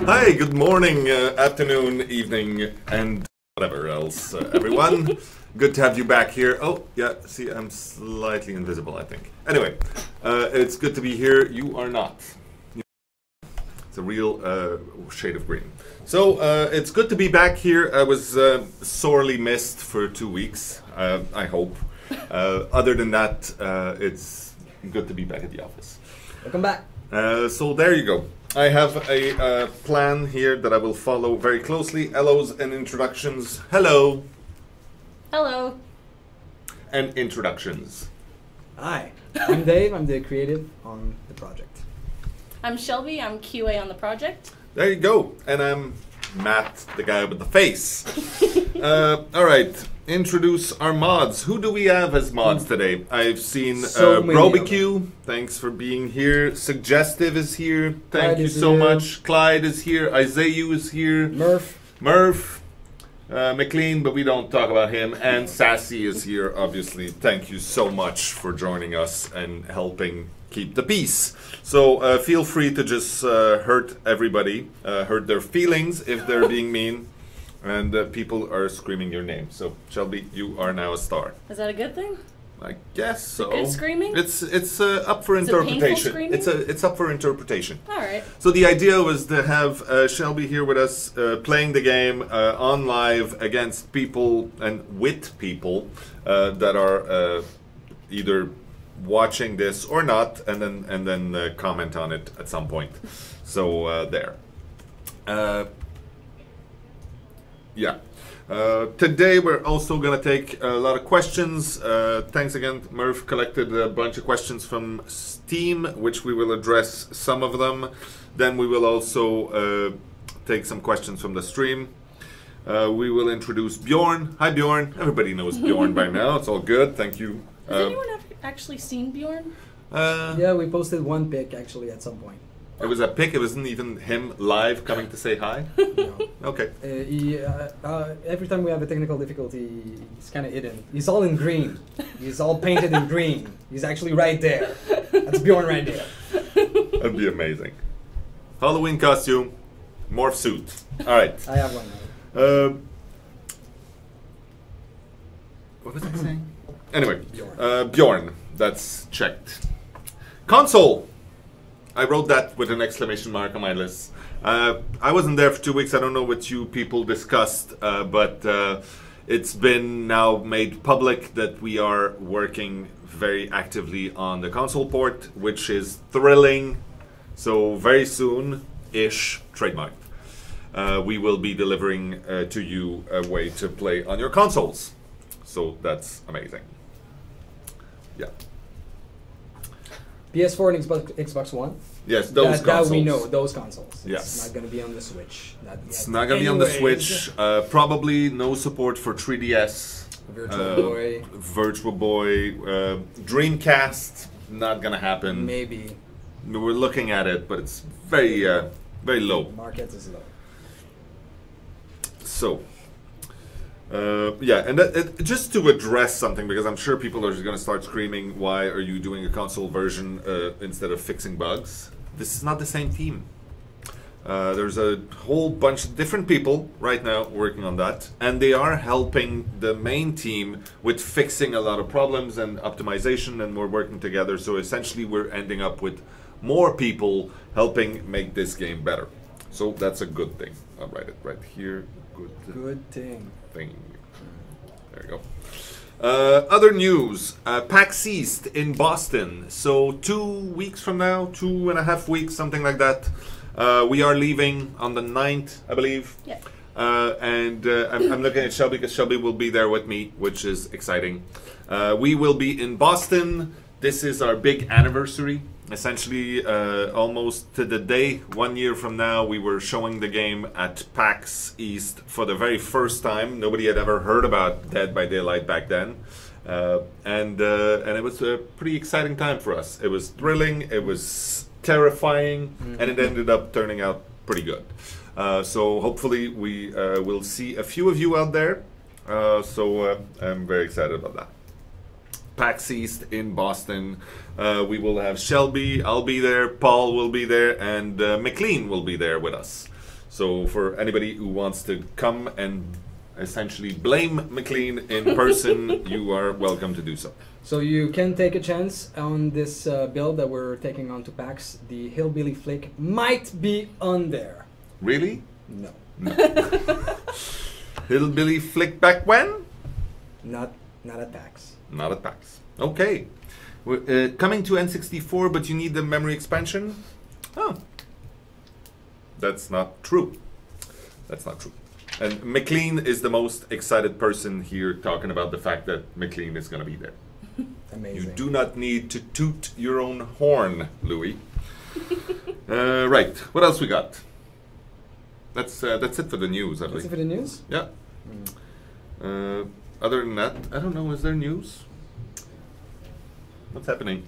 Hi, good morning, afternoon, evening, and whatever else, everyone. Good to have you back here. Oh, yeah, see, I'm slightly invisible, I think. Anyway, it's good to be here. You are not. It's a real shade of green. So, it's good to be back here. I was sorely missed for 2 weeks, I hope. Other than that, it's good to be back at the office. Welcome back. So there you go. I have a plan here that I will follow very closely. Hellos and introductions. Hello. Hello. And introductions. Hi, I'm Dave. I'm the creative on the project. I'm Shelby. I'm QA on the project. There you go. And I'm Matt, the guy with the face. All right. Introduce our mods. Who do we have as mods today? I've seen Robicue. Thanks for being here. Suggestive is here. Thank you so much. Clyde is here. Isaiah is here. Murph. McLean, but we don't talk about him. And Sassy is here, obviously. Thank you so much for joining us and helping keep the peace. So feel free to just hurt everybody, hurt their feelings if they're being mean. And people are screaming your name. So Shelby, you are now a star. Is that a good thing? I guess so. Good screaming? It's up for interpretation. It's up for interpretation. All right. So the idea was to have Shelby here with us, playing the game on live against people and with people that are either watching this or not, and then comment on it at some point. So there. Yeah. Today we're also going to take a lot of questions. Thanks again, Murph collected a bunch of questions from Steam, which we will address some of them. Then we will also take some questions from the stream. We will introduce Bjorn. Hi Bjorn. Everybody knows Bjorn by now. It's all good. Thank you. Has anyone actually seen Bjorn? Yeah, we posted one pic actually at some point. It was a pic. It wasn't even him live coming to say hi. No. Okay. Every time we have a technical difficulty, he's kind of hidden. He's all in green. He's all painted in green. He's actually right there. That's Bjorn right there. That'd be amazing. Halloween costume, morph suit. All right. I have one now. What was I saying? Anyway, Bjorn. That's checked. Console. I wrote that with an exclamation mark on my list. I wasn't there for 2 weeks. I don't know what you people discussed, but it's been now made public that we are working very actively on the console port, which is thrilling. So very soon-ish, trademarked, we will be delivering to you a way to play on your consoles. So that's amazing. Yeah. PS4 and Xbox One. Yes, those consoles. That we know, those consoles. Yes. It's not going to be on the Switch. It's not going to be on the Switch. Probably no support for 3DS. Virtual Boy. Dreamcast, not going to happen. Maybe. We're looking at it, but it's very, very low. The market is low. So, yeah, and just to address something, because I'm sure people are going to start screaming, why are you doing a console version instead of fixing bugs? This is not the same team. There's a whole bunch of different people right now working on that, and they are helping the main team with fixing a lot of problems and optimization, and we're working together. So essentially we're ending up with more people helping make this game better. So that's a good thing. I'll write it right here. Good thing. There you go. Other news, PAX East in Boston. So 2 weeks from now, 2.5 weeks, something like that. We are leaving on the 9th, I believe. Yeah. And I'm looking at Shelby because Shelby will be there with me, which is exciting. We will be in Boston. This is our big anniversary. Essentially, almost to the day, 1 year from now, we were showing the game at PAX East for the very first time. Nobody had ever heard about Dead by Daylight back then. And it was a pretty exciting time for us. It was thrilling, it was terrifying, and it ended up turning out pretty good. So hopefully we will see a few of you out there. So I'm very excited about that. PAX East in Boston. We will have Shelby, I'll be there, Paul will be there, and McLean will be there with us. So for anybody who wants to come and essentially blame McLean in person, you are welcome to do so. So you can take a chance on this build that we're taking on to PAX. The Hillbilly Flick might be on there. Really? No. Hillbilly Flick back when? Not at PAX. Not at PAX. Okay. Coming to N64, but you need the memory expansion? Oh. That's not true. That's not true. And McLean is the most excited person here talking about the fact that McLean is going to be there. Amazing. You do not need to toot your own horn, Louis. Right. What else we got? That's it for the news, I believe. That's it for the news? Yeah. Other than that, I don't know. Is there news? What's happening?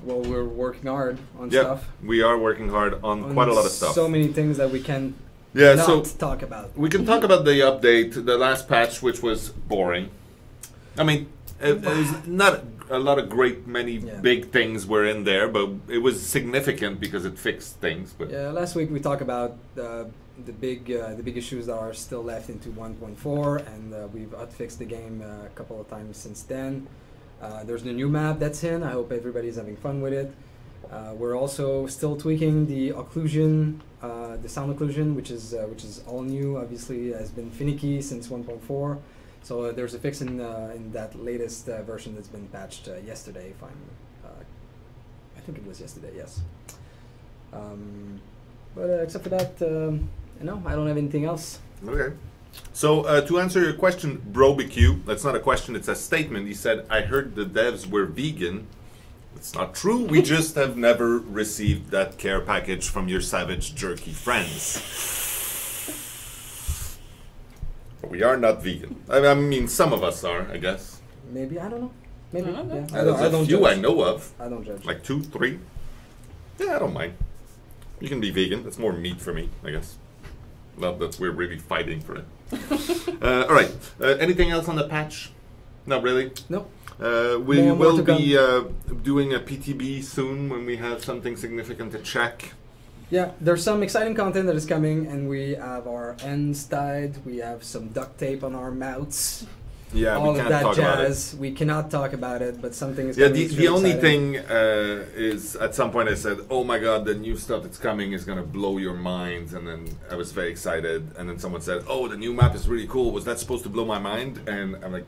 Well, we're working hard on Yeah, stuff. we are working hard on quite a lot of stuff. So many things that we can Yeah, not so talk about. we can talk about the update, the last patch, which was boring. I mean, it was not a lot of many big things were in there, but it was significant because it fixed things. But Yeah, last week we talked about the big issues that are still left into 1.4, and we've fixed the game a couple of times since then. There's the new map that's in. I hope everybody's having fun with it. We're also still tweaking the occlusion, the sound occlusion, which is all new. Obviously, has been finicky since 1.4. So there's a fix in that latest version that's been patched yesterday. I think it was yesterday. Yes. But except for that, no, I don't have anything else. okay. So to answer your question, BroBQ, that's not a question, it's a statement. He said, I heard the devs were vegan. It's not true. We just have never received that care package from your savage jerky friends. We are not vegan. I mean, some of us are, I guess. Maybe, I don't know. Maybe. I don't know. Yeah. There's I a don't few judge. I know of. I don't judge. Like 2, 3. Yeah, I don't mind. You can be vegan. It's more meat for me, I guess. Not that we're really fighting for it. All right. Anything else on the patch? Not really. Nope. We More will to be doing a PTB soon when we have something significant to check. Yeah, there's some exciting content that is coming, and we have our ends tied. We have some duct tape on our mouths. Yeah, all we of can't that talk about it. jazz. We cannot talk about it, but something is Yeah, coming. the only thing is at some point I said, oh my god, the new stuff that's coming is going to blow your minds. And then I was very excited. And then someone said, oh, the new map is really cool. Was that supposed to blow my mind? And I'm like,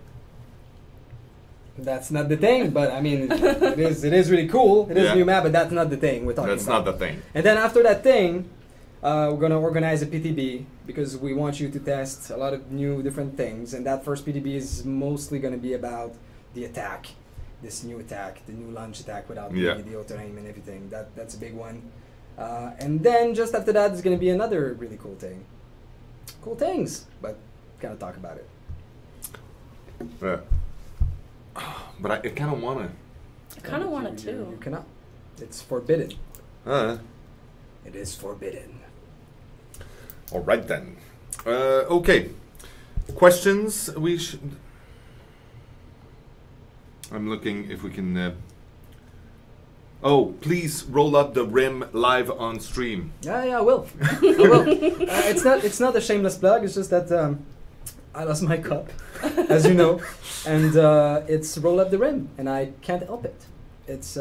that's not the thing, but I mean, it is really cool. It is Yeah. a new map, but that's not the thing we're talking that's about. not the thing. And then after that thing, we're going to organize a PTB because we want you to test a lot of new different things. And that first PTB is mostly going to be about the attack, this new attack, the new launch attack without the auto-aim and everything. That's a big one. And then just after that is going to be another really cool thing. Cool things, but kind of talk about it. Yeah. But I kind of want to. I kind of want it You too. cannot. It's forbidden. It is forbidden. All right then. Okay. Questions? I'm looking if we can. Oh, please roll up the rim live on stream. Yeah, I will. I will. It's not a shameless plug. It's just that I lost my cup, as you know, and it's roll up the rim, and I can't help it. It's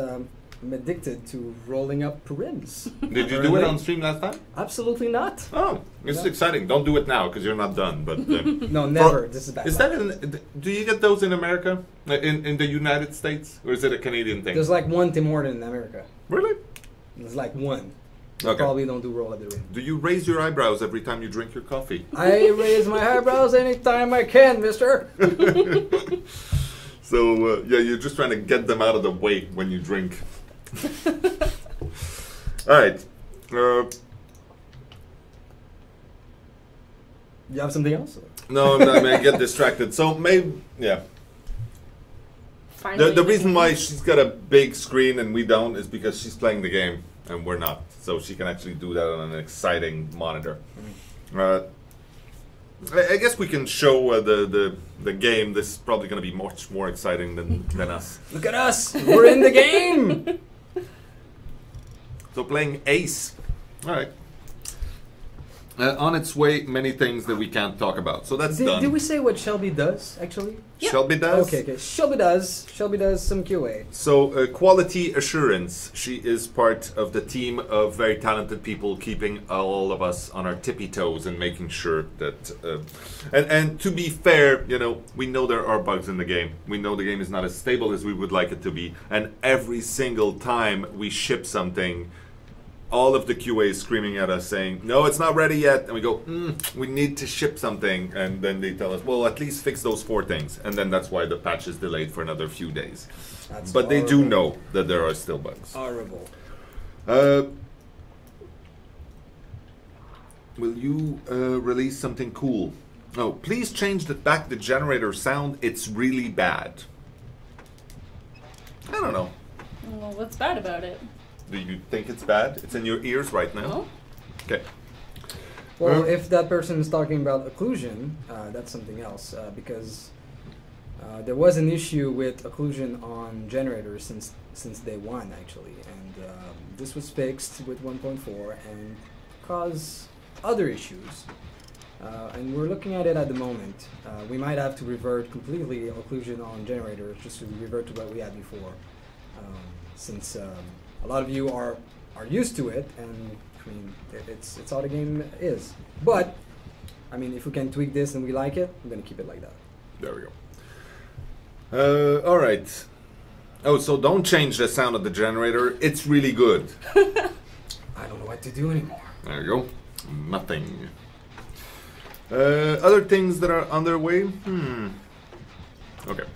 I'm addicted to rolling up rims. Did you do it on stream last time? Absolutely not. Oh, this is exciting. Don't do it now because you're not done. But No, never. This is bad. Is that do you get those in America, in the United States, or is it a Canadian thing? There's like one Tim Hortons in America. Really? There's like one. Okay. Probably don't do roll up the rim. Do you raise your eyebrows every time you drink your coffee? I raise my eyebrows anytime I can, mister. So yeah, you're just trying to get them out of the way when you drink. All right. You have something else? No, I'm not, I get distracted. So maybe, yeah. Finally The reason why she's got a big screen and we don't is because she's playing the game and we're not. So she can actually do that on an exciting monitor. I guess we can show the game. This is probably going to be much more exciting than us. Look at us! We're in the game! So playing Ace. All right. on its way, many things that we can't talk about. So that's done. Did we say what Shelby does, actually? Yep. Shelby does? Okay. Shelby does some QA. So, quality assurance. She is part of the team of very talented people, keeping all of us on our tippy toes and making sure that. And to be fair, you know, we know there are bugs in the game. We know the game is not as stable as we would like it to be. And every single time we ship something, all of the QA is screaming at us saying, no, it's not ready yet. And we go, we need to ship something. And then they tell us, well, at least fix those 4 things. And then that's why the patch is delayed for another few days. That's but horrible. they do know that there are still bugs. Horrible. Will you release something cool? Oh, please change back the generator sound. It's really bad. I don't know. Well, what's bad about it? Do you think it's bad? It's in your ears right now? No? Okay. Well, if that person is talking about occlusion, that's something else, because there was an issue with occlusion on generators since day one, actually, and this was fixed with 1.4 and caused other issues, and we're looking at it at the moment. We might have to revert completely occlusion on generators just to revert to what we had before, since a lot of you are used to it, and I mean it's how the game is. But I mean, if we can tweak this and we like it, I'm gonna keep it like that. There we go. All right. Oh, so don't change the sound of the generator. It's really good. I don't know what to do anymore. There you go. Nothing. Other things that are on their way? Okay.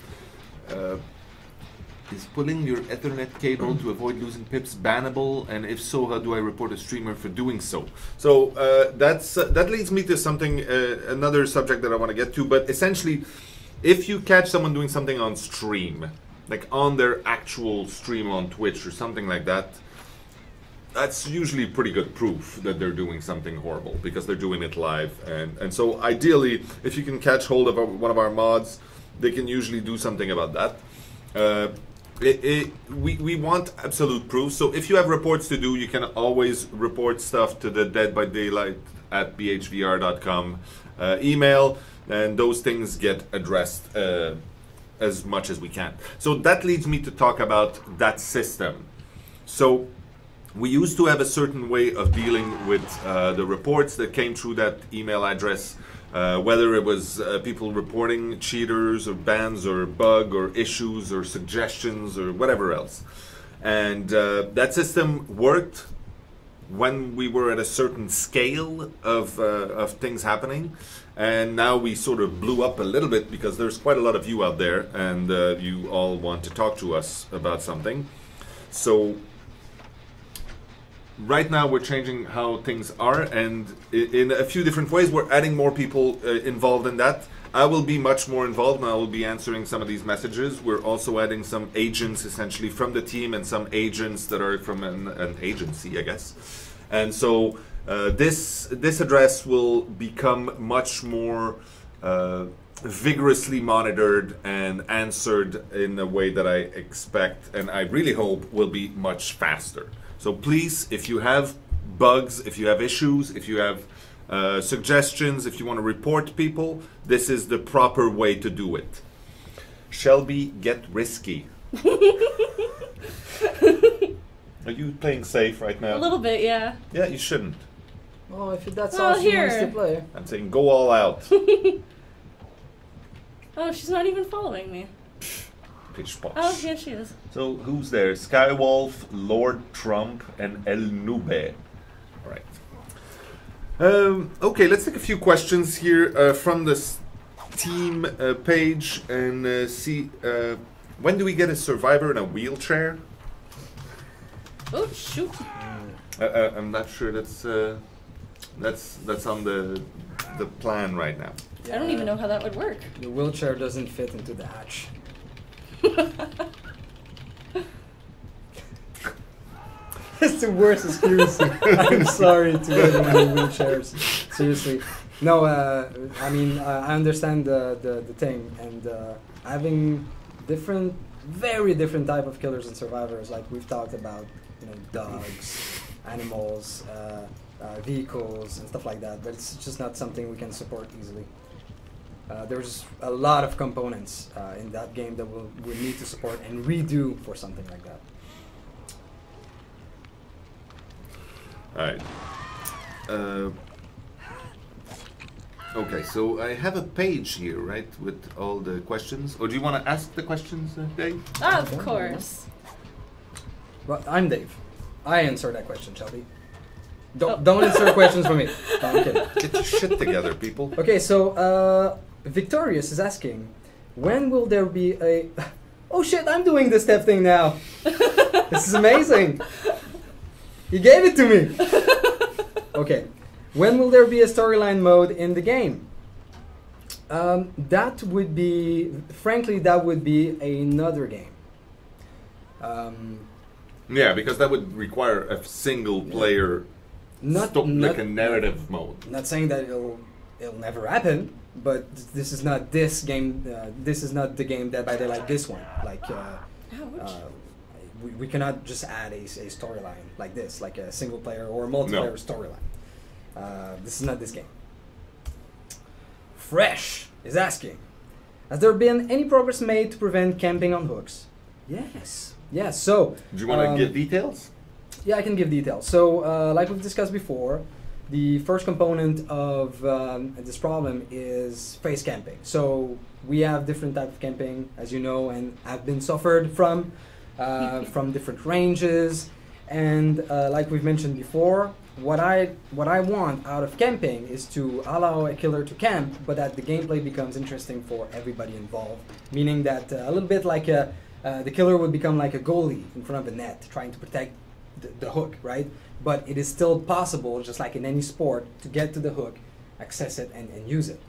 Is pulling your Ethernet cable to avoid losing pips bannable? And if so, how do I report a streamer for doing so? So that leads me to something, another subject that I want to get to. But essentially, if you catch someone doing something on stream, like on their actual stream on Twitch or something like that, that's usually pretty good proof that they're doing something horrible because they're doing it live. And so ideally, if you can catch hold of one of our mods, they can usually do something about that. We want absolute proof. So if you have reports to do, you can always report stuff to the Dead by Daylight at bhvr.com email, and those things get addressed as much as we can. So that leads me to talk about that system. So we used to have a certain way of dealing with the reports that came through that email address, whether it was people reporting cheaters or bans or bug or issues or suggestions or whatever else. And that system worked when we were at a certain scale of things happening. And now we sort of blew up a little bit because there's quite a lot of you out there and you all want to talk to us about something. So right now we're changing how things are, and in a few different ways we're adding more people involved in that. I will be much more involved and I will be answering some of these messages. We're also adding some agents essentially from the team and some agents that are from an agency, I guess. And so this address will become much more vigorously monitored and answered in a way that I expect and I really hope will be much faster. So please, if you have bugs, if you have issues, if you have suggestions, if you want to report people, this is the proper way to do it. Shelby, get risky. Are you playing safe right now? A little bit, yeah. Yeah, you shouldn't. Well, if that's Well, all she here. wants to play. I'm saying go all out. Oh, she's not even following me. Pitch posh. Oh, yeah, she is. So who's there? Skywolf, Lord Trump, and El Nube. All right. Okay, let's take a few questions here from this team page and see when do we get a survivor in a wheelchair? Oh, shoot. I'm not sure that's on the plan right now. I don't even know how that would work. The wheelchair doesn't fit into the hatch. It's the worst excuse. I'm sorry to everyone in wheelchairs. Seriously. No, I mean, I understand the thing, and having very different type of killers and survivors, like we've talked about, you know, dogs, animals, vehicles, and stuff like that. But it's just not something we can support easily. There's a lot of components in that game that we need to support and redo for something like that. All right. Okay, so I have a page here, right, with all the questions. Or do you want to ask the questions, Dave? Of course. Well, I'm Dave. I answer that question, Shelby. Don't answer questions for me. No, I'm kidding. Get your shit together, people. Okay, so Victorious is asking, when will there be a... Oh shit, I'm doing the step thing now. This is amazing. He gave it to me. Okay. When will there be a storyline mode in the game? That would be... Frankly, that would be another game. Yeah, because that would require a single player like a narrative mode. Not saying that it'll never happen, but this is not this game. This is not the game Dead by Daylight. This one, like, we cannot just add a storyline like this, like a single player or multiplayer storyline. This is not this game. Fresh is asking, has there been any progress made to prevent camping on hooks? Yes. Yes. So, do you want to give details? Yeah, I can give details. So, like we've discussed before, the first component of this problem is face camping. So we have different types of camping, as you know, and have been suffered from different ranges. And like we've mentioned before, what I want out of camping is to allow a killer to camp, but that the gameplay becomes interesting for everybody involved. Meaning that a little bit like the killer would become like a goalie in front of the net, trying to protect the hook, right? But it is still possible, just like in any sport, to get to the hook, access it, and use it.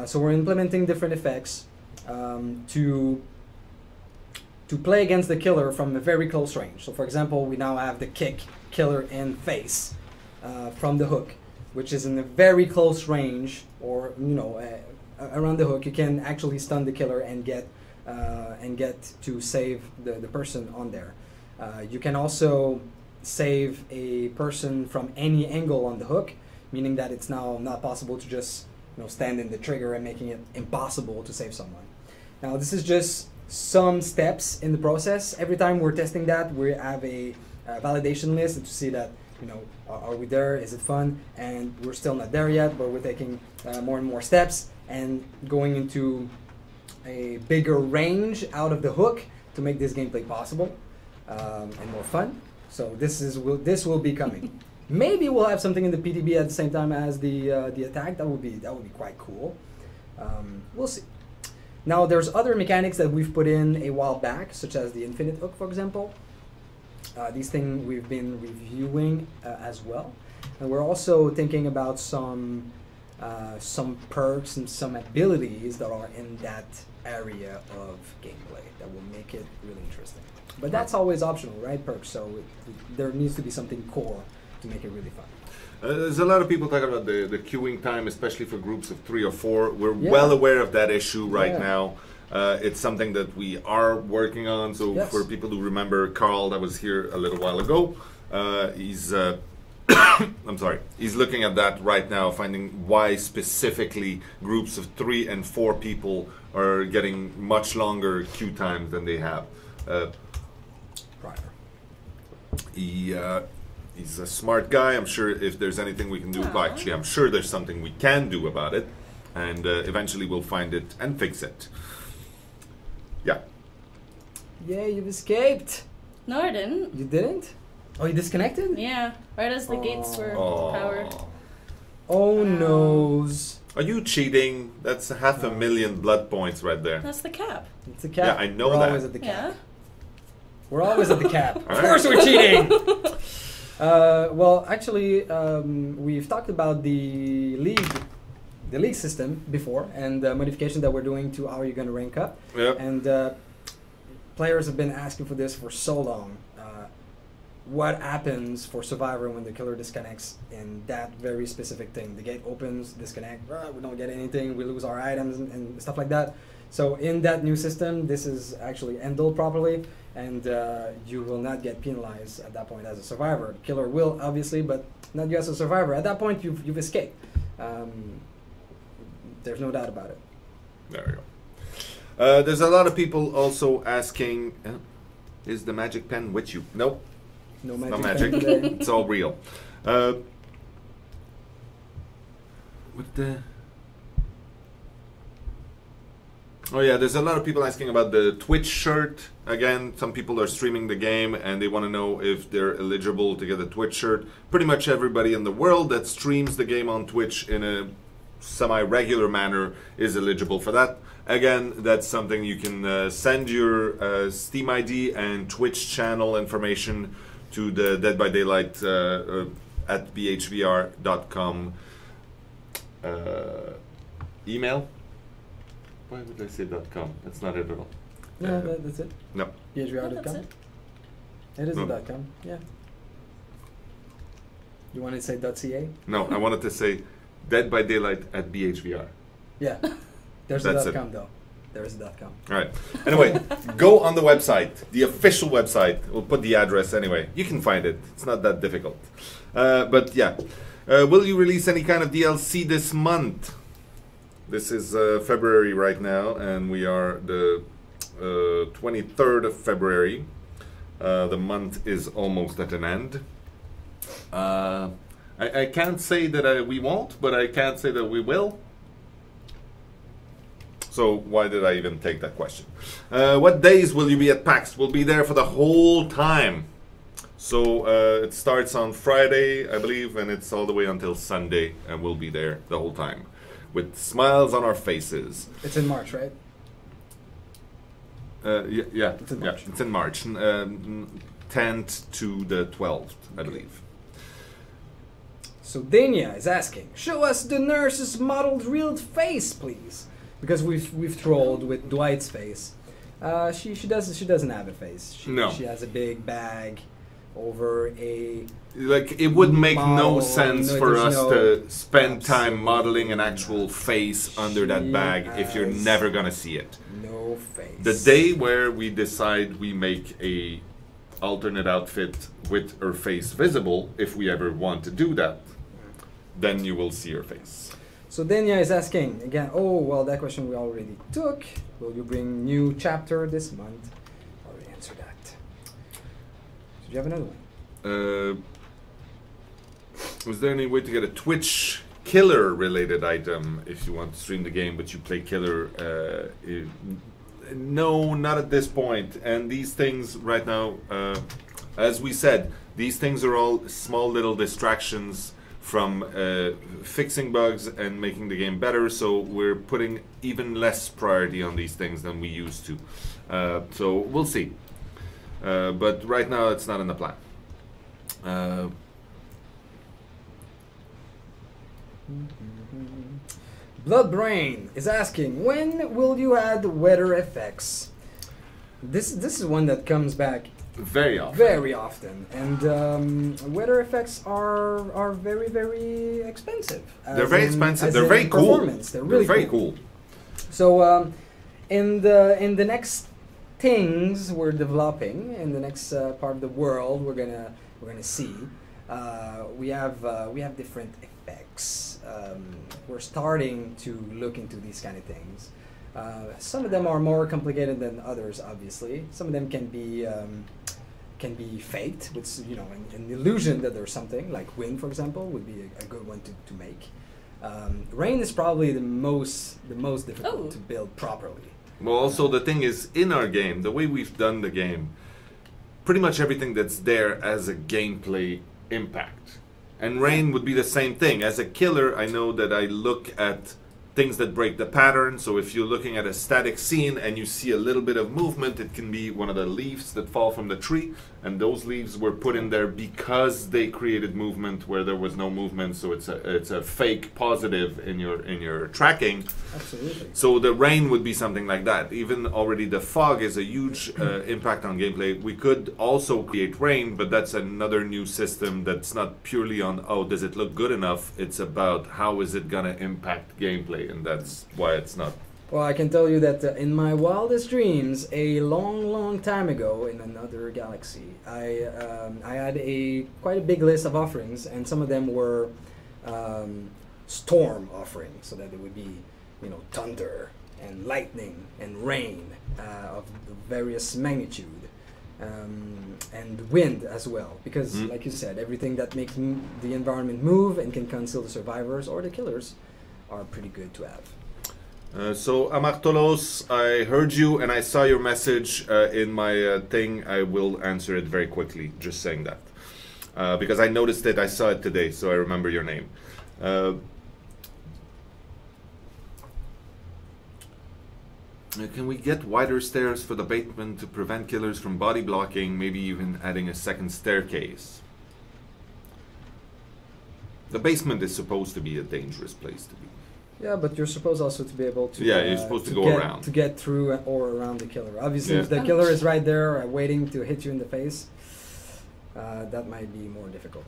So we're implementing different effects to play against the killer from a very close range. So for example, we now have the kick killer in face from the hook, which is in a very close range, or around the hook. You can actually stun the killer and get to save the person on there. You can also save a person from any angle on the hook, meaning that it's now not possible to just stand in the trigger and making it impossible to save someone. Now this is just some steps in the process. Every time we're testing that, we have a validation list to see that are we there, is it fun, and we're still not there yet, but we're taking more and more steps and going into a bigger range out of the hook to make this gameplay possible and more fun. So this will be coming. Maybe we'll have something in the PTB at the same time as the attack. That would be quite cool. We'll see. Now there's other mechanics that we've put in a while back, such as the infinite hook, for example. These things we've been reviewing as well, and we're also thinking about some perks and some abilities that are in that area of gameplay that will make it really interesting. But that's always optional, right? Perks. So there needs to be something core to make it really fun. There's a lot of people talking about the queuing time, especially for groups of 3 or 4. We're well aware of that issue right now. It's something that we are working on. So for people who remember Carl, that was here a little while ago, he's I'm sorry, he's looking at that right now, finding why specifically groups of 3 and 4 people are getting much longer queue times than they have. He's a smart guy. I'm sure if there's anything we can do, well, actually I'm sure there's something we can do about it, and eventually we'll find it and fix it. Yeah. Yeah, you've escaped. No, I didn't. You didn't? Oh, you disconnected? Yeah, right as the gates were powered. Oh noes. Are you cheating? That's 500,000 blood points right there. That's the cap. It's the cap. Yeah, I know We're that. Always at the cap. Yeah. We're always at the cap. Of course we're cheating! Well, actually, we've talked about the league system before, and the modification that we're doing to how you're going to rank up. Yep. And players have been asking for this for so long. What happens for Survivor when the killer disconnects in that very specific thing? The gate opens, disconnect, we don't get anything, we lose our items and stuff like that. So in that new system, this is actually handled properly, and you will not get penalized at that point as a survivor. Killer will, obviously, but not you as a survivor. At that point, you've escaped. There's no doubt about it. There we go. There's a lot of people also asking, is the magic pen with you? Nope. No magic. No magic. It's all real. With the... Oh yeah, there's a lot of people asking about the Twitch shirt. Again, some people are streaming the game and they want to know if they're eligible to get a Twitch shirt. Pretty much everybody in the world that streams the game on Twitch in a semi-regular manner is eligible for that. Again, that's something you can send your Steam ID and Twitch channel information to the Dead by Daylight at bhvr.com email. Why would I say .com? That's not it at all. No, that's it. No. bhvr.com. That's it. It is No. a .com. Yeah. You want to say .ca? No, I wanted to say Dead by Daylight at BHVR. Yeah. There's That's a it. .com though. There is a .com. All right. Anyway, go on the website, the official website. We'll put the address anyway. You can find it. It's not that difficult. But yeah. Will you release any kind of DLC this month? This is February right now, and we are the 23rd of February. The month is almost at an end. I can't say that we won't, but I can't say that we will. So why did I even take that question? What days will you be at PAX? We'll be there for the whole time. So it starts on Friday, I believe, and it's all the way until Sunday, and we'll be there the whole time with smiles on our faces. It's in March, right? Yeah, It's in March. It's in March, 10th to the 12th, I believe. So Dania is asking, show us the nurse's modeled real face, please, because we've trolled with Dwight's face. She doesn't have a face. No. She has a big bag over a. Like, it would make no model. sense No, for there's us no- to spend time absolutely modeling an not. actual face under that She bag if you're has never gonna see it. No face. The day where we decide we make a alternate outfit with her face visible, if we ever want to do that, then you will see her face. So Dania is asking again. Oh well, that question we already took. Will you bring new chapter this month? Already answered that. So do you have another one? Was there any way to get a Twitch killer related item if you want to stream the game but you play killer? No, not at this point. And these things right now, as we said, these things are all small little distractions from fixing bugs and making the game better, so we're putting even less priority on these things than we used to. So we'll see. But right now it's not in the plan. Bloodbrain is asking, when will you add weather effects? This is one that comes back Very often. very often, and weather effects are very expensive. They're very expensive. as They're in very cool. performance. They're really very cool. So in the next things we're developing in the next part of the world, we're gonna see. We have different effects. We're starting to look into these kind of things. Some of them are more complicated than others. Obviously, some of them can be faked, with an illusion that there's something. Like wind, for example, would be a good one to make. Rain is probably the most difficult to build properly. Well, also the thing is, in our game, the way we've done the game, pretty much everything that's there as a gameplay impact. And rain would be the same thing. As a killer, I know that I look at things that break the pattern. So if you're looking at a static scene and you see a little bit of movement, it can be one of the leaves that fall from the tree, and those leaves were put in there because they created movement where there was no movement. So it's a fake positive in your tracking. Absolutely. So the rain would be something like that. Even already the fog is a huge impact on gameplay. We could also create rain, but that's another new system that's not purely on, oh, does it look good enough? It's about how is it gonna impact gameplay, and that's why it's not Well, I can tell you that in my wildest dreams, a long, long time ago in another galaxy, I had quite a big list of offerings, and some of them were storm offerings, so that it would be, thunder and lightning and rain of various magnitude, and wind as well, because, like you said, everything that makes the environment move and can conceal the survivors or the killers are pretty good to have. So Amartolos, I heard you and I saw your message in my thing. I will answer it very quickly, just saying that. Because I noticed it, I saw it today, so I remember your name. Can we get wider stairs for the basement to prevent killers from body blocking, maybe even adding a second staircase? The basement is supposed to be a dangerous place to be. Yeah, but you're supposed also to be able to. Yeah, you're supposed to go around. To get through or around the killer. Obviously, Yeah. if the killer is right there waiting to hit you in the face, that might be more difficult.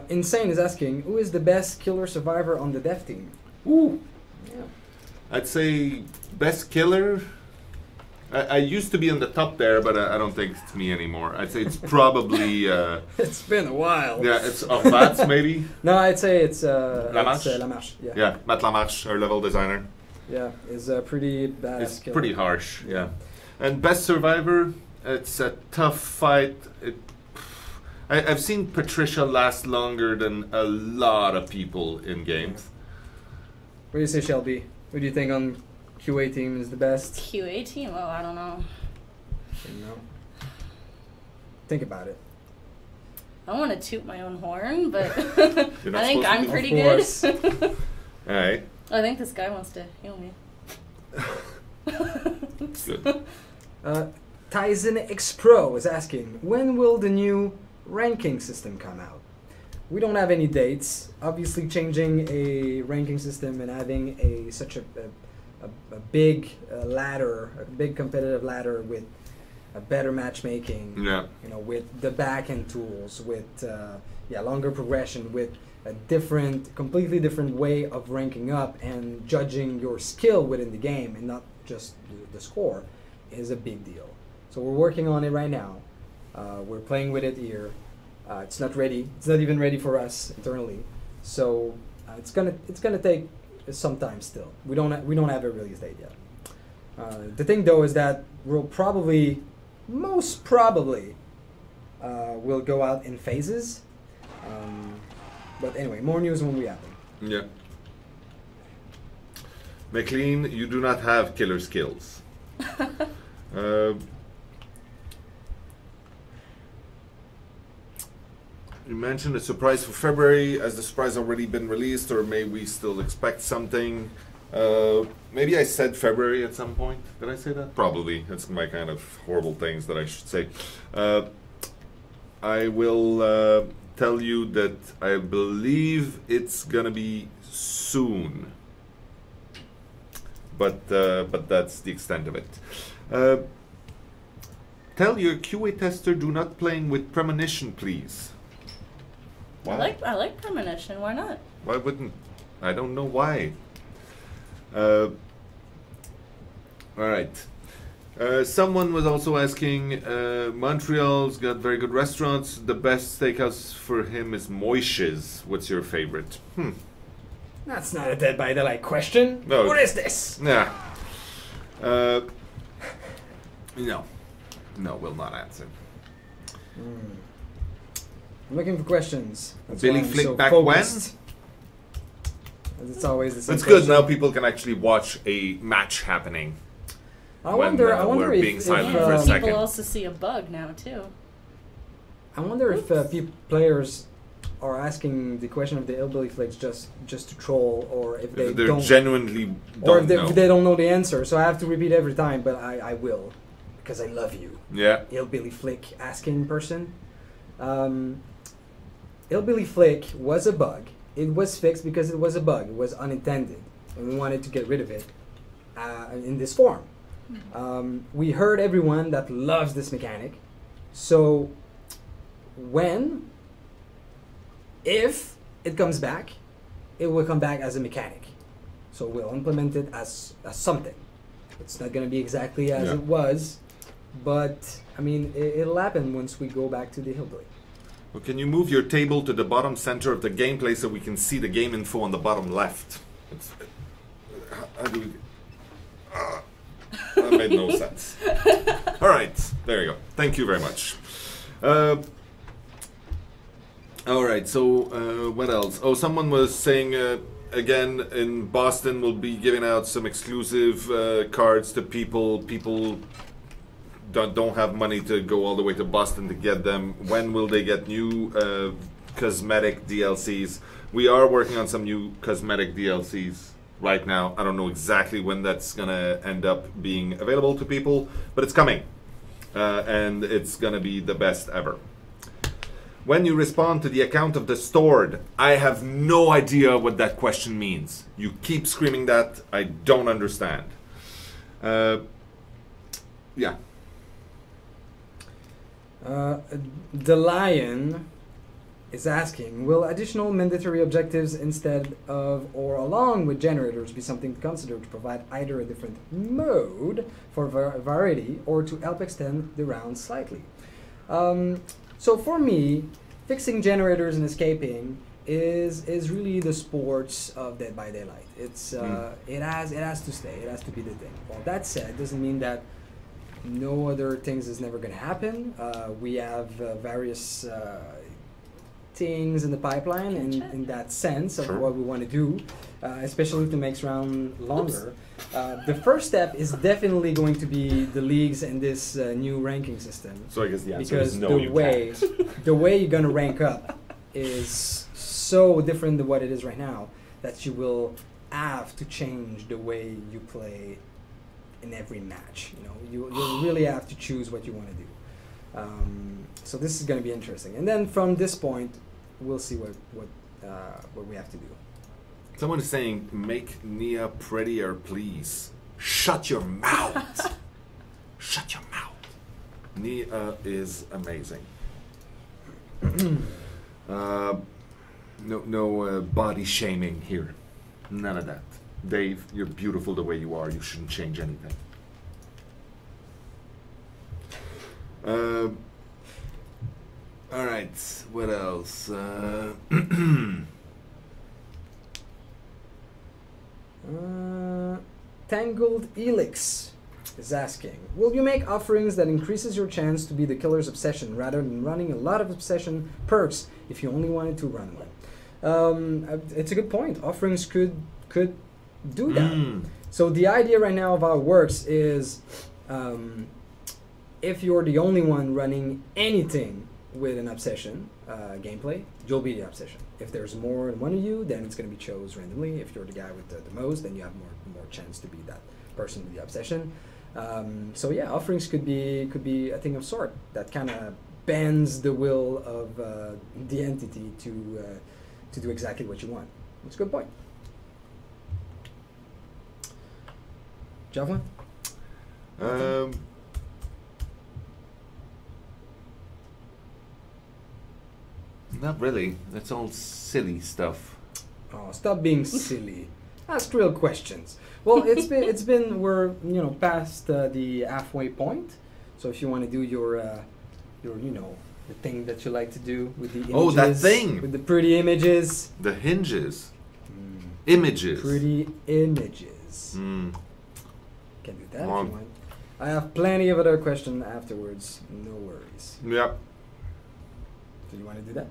Insane is asking, who is the best killer survivor on the dev team? Ooh. Yeah. I'd say best killer. I used to be on the top there, but I don't think it's me anymore. I'd say it's probably. It's been a while. Yeah, it's Orvats maybe. No, I'd say it's Lamarche? Lamarche. Yeah. Yeah, Matt Lamarche, our level designer. Yeah, is a pretty badass It's killer. pretty harsh, yeah. And best survivor, it's a tough fight. I've seen Patricia last longer than a lot of people in games. What do you say, Shelby? What do you think on QA team is the best? QA team? Oh, I don't know. Think about it. I want to toot my own horn, but You're not I think supposed to I'm do- pretty Of course. good. Alright, I think this guy wants to heal me. good. Tyson X Pro is asking, when will the new ranking system come out? We don't have any dates. Obviously, changing a ranking system and having such a big ladder, a big competitive ladder with a better matchmaking, Yeah. with the back-end tools, with longer progression, with a completely different way of ranking up and judging your skill within the game and not just the score, is a big deal. So we're working on it right now. We're playing with it here. It's not ready. It's not even ready for us internally. So it's gonna take some time still. We don't have a release date yet. The thing though is that we'll most probably, will go out in phases. But anyway, more news when we have them. Yeah. McLean, you do not have killer skills. You mentioned a surprise for February. Has the surprise already been released, or may we still expect something? Maybe I said February at some point. Did I say that? Probably. That's my kind of horrible things that I should say. I will tell you that I believe it's gonna be soon. But that's the extent of it. Tell your QA tester do not playing with premonition, please. Why? I like premonition. Why not? Why wouldn't? I don't know why. All right. Someone was also asking, Montreal's got very good restaurants. The best steakhouse for him is Moishes. What's your favorite? That's not a Dead by Daylight question. No. What is this? Yeah. No, will not answer. I'm looking for questions. That's Billy why I'm Flick so back focused. As it's always the same That's good. question. Now people can actually watch a match happening. I when, wonder. we're if, being if, silent for a People second. also see a bug now too. I wonder if players are asking the question of the Hillbilly Flicks just to troll, or if they They're don't, genuinely or don't if they, know. if they don't know the answer. So I have to repeat every time, but I will, because I love you. Yeah. Hillbilly Flick asking person. Hillbilly Flick was a bug. It was fixed because it was a bug. It was unintended, and we wanted to get rid of it in this form. We heard everyone that loves this mechanic. So if it comes back, it will come back as a mechanic. So we'll implement it as something. It's not going to be exactly as Yeah. it was, but I mean, it'll happen once we go back to the hillbilly. Well, can you move your table to the bottom center of the gameplay so we can see the game info on the bottom left? How do we... that made no sense. All right, there you go. Thank you very much. All right, so what else? Oh, someone was saying, again, in Boston, we'll be giving out some exclusive cards to people. People don't have money to go all the way to Boston to get them. When will they get new cosmetic DLCs? We are working on some new cosmetic DLCs right now. I don't know exactly when that's gonna end up being available to people, but it's coming, and it's gonna be the best ever. When you respond to the account of the stored, I have no idea what that question means. You keep screaming that. I don't understand. Yeah. The Lion is asking, will additional mandatory objectives instead of or along with generators be something to consider to provide either a different mode for variety or to help extend the round slightly? So for me, fixing generators and escaping is really the sports of Dead by Daylight. It's it has to stay. It has to be the thing. Well, that said, doesn't mean that no other things is never going to happen. We have various things in the pipeline in that sense of what we want to do, especially to make round longer. The first step is definitely going to be the leagues and this new ranking system. So I guess the answer because is no, you can't. the way you're going to rank up is so different than what it is right now that you will have to change the way you play in every match. You know, you'll really have to choose what you want to do. So this is going to be interesting. And then from this point, we'll see what we have to do. Someone is saying, make Nia prettier, please. Shut your mouth. Shut your mouth. Nia is amazing. No body shaming here. None of that. Dave, you're beautiful the way you are. You shouldn't change anything. All right. What else? Tangled Elix is asking, will you make offerings that increases your chance to be the killer's obsession rather than running a lot of obsession perks if you only wanted to run one? It's a good point. Offerings could do that. So the idea right now of how it works is if you're the only one running anything with an obsession gameplay, you'll be the obsession. If there's more than one of you, then it's going to be chose randomly. If you're the guy with the most, then you have more chance to be that person with the obsession. So yeah, offerings could be a thing of sort that kind of bends the will of the entity to do exactly what you want. That's a good point. Javelin? Not really. That's all silly stuff. Oh, stop being silly. Ask real questions. Well, we're past the halfway point. So if you want to do your the thing that you like to do with the images. Oh, that thing! With the pretty images. The hinges. Images. Pretty images. Mm. Can do that if you want. I have plenty of other questions afterwards. No worries. Yep. Do you want to do that?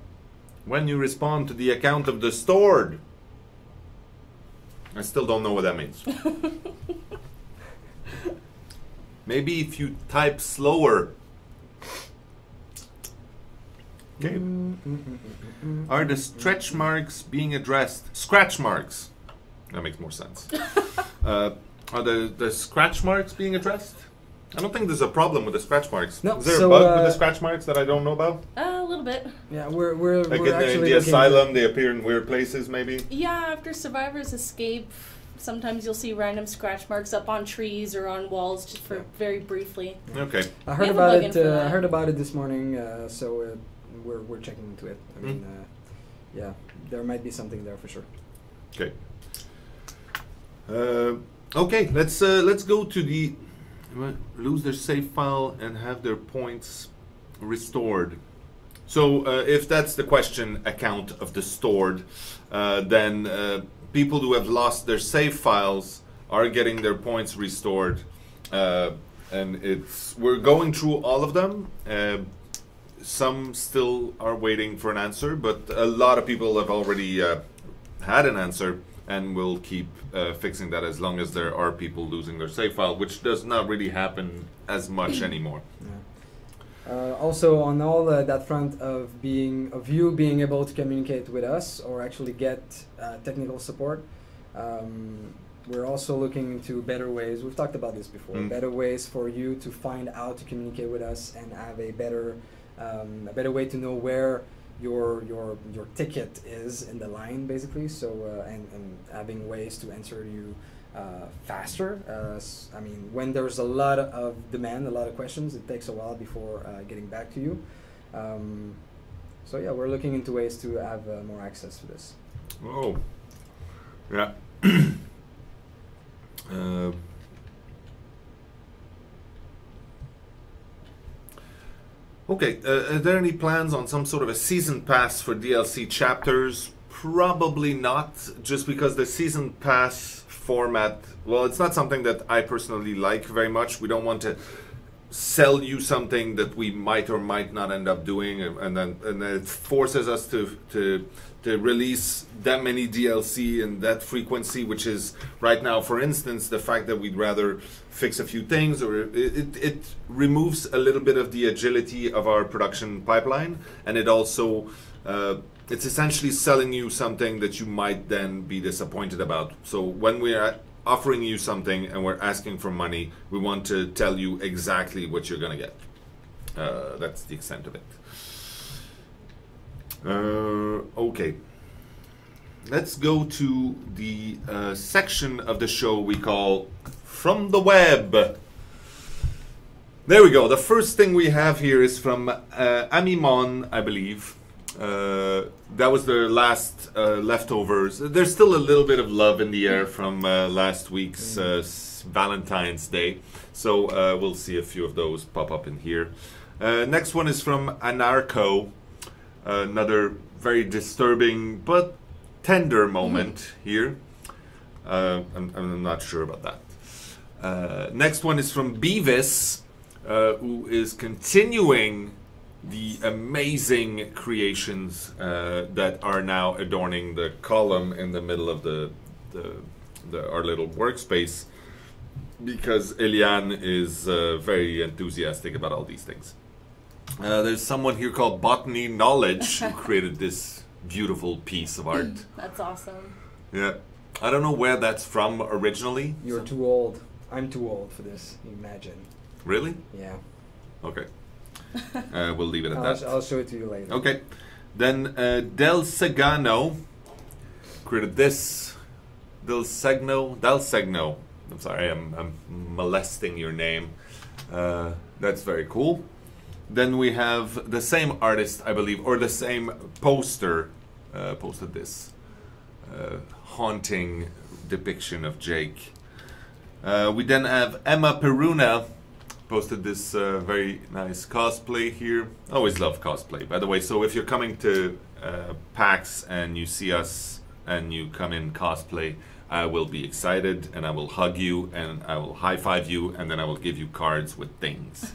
When you respond to the account of the stored. I still don't know what that means. Maybe if you type slower. Okay. Are the stretch marks being addressed? Scratch marks. That makes more sense. Are the scratch marks being addressed? I don't think there's a problem with the scratch marks. No, is there a bug with the scratch marks that I don't know about? A little bit. Yeah, we're like actually in the asylum, they appear in weird places, maybe? Yeah, after survivors escape, sometimes you'll see random scratch marks up on trees or on walls just for very briefly. Okay. I heard about it. I heard about it this morning, so we're checking into it. I mean, yeah, there might be something there for sure. Okay. Okay, let's go to the lose their save file and have their points restored. So if that's the question account of the stored, then people who have lost their save files are getting their points restored, and we're going through all of them. Some still are waiting for an answer, but a lot of people have already had an answer, and we'll keep fixing that as long as there are people losing their save file, which does not really happen as much anymore. Yeah. Also, on all that front of you being able to communicate with us or actually get technical support, we're also looking into better ways. We've talked about this before. Better ways for you to find out to communicate with us and have a better way to know where your ticket is in the line, basically. So and having ways to answer you faster. I mean, when there's a lot of demand, a lot of questions, it takes a while before getting back to you. So yeah, we're looking into ways to have more access to this. Oh, yeah. Okay, are there any plans on some sort of a season pass for DLC chapters? Probably not, just because the season pass format, well, it's not something that I personally like very much. We don't want to sell you something that we might or might not end up doing, and then it forces us to release that many DLC and that frequency, which is right now, for instance, the fact that we'd rather fix a few things, or it removes a little bit of the agility of our production pipeline, and it also it's essentially selling you something that you might then be disappointed about. So when we are offering you something and we're asking for money, we want to tell you exactly what you're gonna get. That's the extent of it. Okay, let's go to the section of the show we call From the Web. There we go. The first thing we have here is from Amimon, I believe. That was their last leftovers. There's still a little bit of love in the air from last week's Valentine's Day. So we'll see a few of those pop up in here. Next one is from Anarcho. Another very disturbing but tender moment here. I'm not sure about that. Next one is from Beavis, who is continuing the amazing creations that are now adorning the column in the middle of our little workspace, because Eliane is very enthusiastic about all these things. There's someone here called Botany Knowledge who created this beautiful piece of art. That's awesome. Yeah. I don't know where that's from originally. You're too old. I'm too old for this. Imagine. Really? Yeah. Okay. We'll leave it at that. I'll show it to you later. Okay. Then Del Segano created this. Del Segno. I'm sorry, I'm molesting your name. That's very cool. Then we have the same artist, I believe, or the same poster, posted this haunting depiction of Jake. We then have Emma Peruna, posted this very nice cosplay here. Always love cosplay, by the way. So if you're coming to PAX and you see us and you come in cosplay, I will be excited and I will hug you and I will high five you and then I will give you cards with things.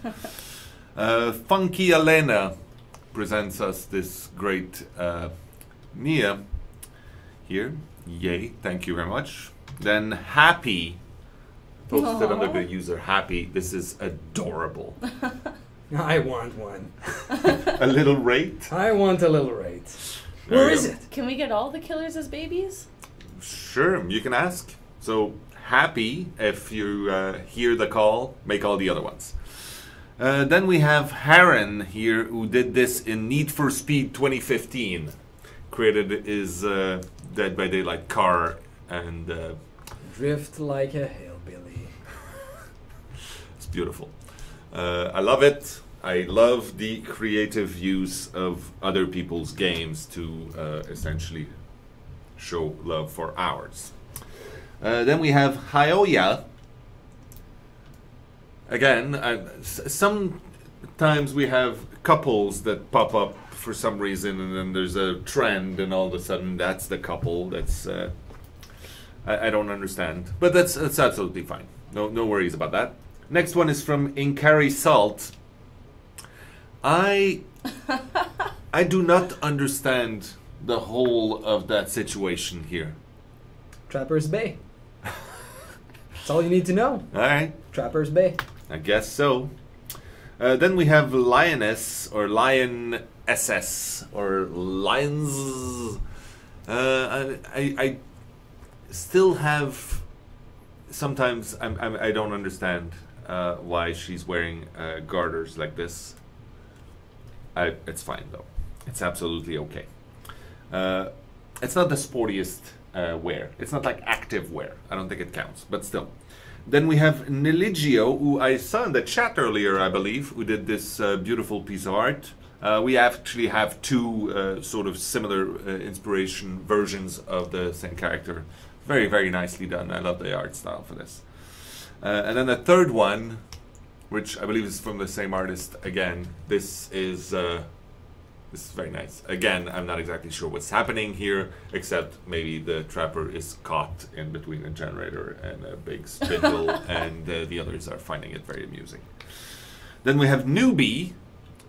Funky Elena presents us this great Nia here. Yay, thank you very much. Then Happy, posted under the user Happy. This is adorable. I want one. A little rate? I want a little rate. There Where you is go. it? Can we get all the killers as babies? Sure, you can ask. So Happy, if you hear the call, make all the other ones. Then we have Harren here, who did this in Need for Speed 2015. Created his Dead by Daylight car and... Drift like a hillbilly. It's beautiful. I love it. I love the creative use of other people's games to essentially show love for ours. Then we have Haoya. Again, sometimes we have couples that pop up for some reason, and then there's a trend, and all of a sudden that's the couple. That's I don't understand, but that's absolutely fine. No worries about that. Next one is from Inkari Salt. I do not understand the whole of that situation here. Trapper's Bay. That's all you need to know. All right. Trapper's Bay. I guess so. Then we have Lioness or Lion SS or Lions. I still have. Sometimes I don't understand why she's wearing garters like this. It's fine though. It's absolutely okay. It's not the sportiest wear. It's not like active wear. I don't think it counts, but still. Then we have Niligio, who I saw in the chat earlier, I believe, who did this beautiful piece of art. We actually have two sort of similar inspiration versions of the same character. Very, very nicely done. I love the art style for this. And then the third one, which I believe is from the same artist again. This is very nice. Again, I'm not exactly sure what's happening here, except maybe the trapper is caught in between a generator and a big spindle, and the others are finding it very amusing. Then we have Newbie,